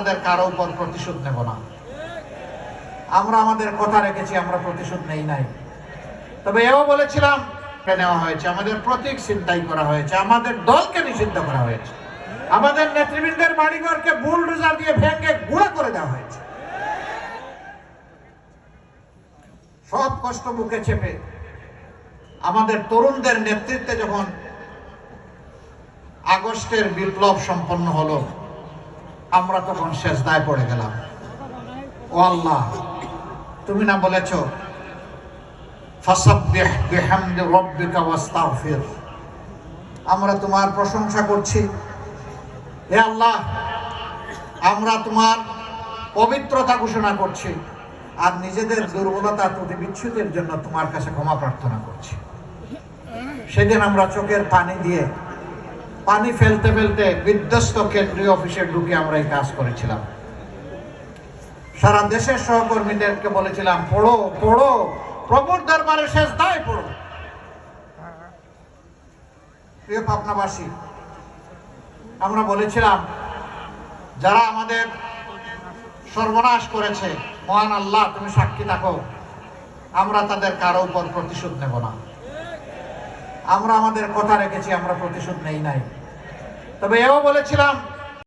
আমাদের কারো উপর প্রতিশোধ নেব না। আমরা আমাদের কথা রেখেছি, আমরা প্রতিশোধ নেই নাই। তবে এও বলেছিলাম নেওয়া হয়েছে, আমাদের প্রতীক ছিনতাই করা হয়েছে, আমাদের দলকে নিষিদ্ধ করা হয়েছে, আমাদের নেতৃবৃন্দের বাড়িঘরকে বুলডোজার দিয়ে ভেঙে গুঁড়া করে দেওয়া হয়েছে। সব কষ্ট বুকে চেপে আমাদের তরুণদের নেতৃত্বে যখন আগস্টের বিপ্লব সম্পন্ন হলো, আমরা তখন সেজদায় পড়ে গেলাম। ও আল্লাহ, তুমি না বলেছ ফাসাব্বিহ বিহামদি রাব্বিকা ওয়াস্তাগফির, আমরা তোমার প্রশংসা করছি। হে আল্লাহ, আমরা তোমার পবিত্রতা ঘোষণা করছি আর নিজেদের দুর্বলতা ত্রুটি বিচ্যুতির জন্য তোমার কাছে ক্ষমা প্রার্থনা করছি। সেদিন আমরা চোখের পানি দিয়ে পানি ফেলতে ফেলতে বিধ্বস্ত কেন্দ্রীয় অফিসে ঢুকে আমরা এই কাজ করেছিলাম। সারা দেশের সহকর্মীদেরকে বলেছিলাম, পড়ো পড়ো, প্রভুর দরবারে সেজদায় পড়ো। প্রিয় পাবনাবাসী, আমরা বলেছিলাম যারা আমাদের সর্বনাশ করেছে, মহান আল্লাহ তুমি সাক্ষী থাকো, আমরা তাদের কারো উপর প্রতিশোধ নেব না। আমরা আমাদের কথা রেখেছি, আমরা প্রতিশোধ নেই নাই। তবে এও বলেছিলাম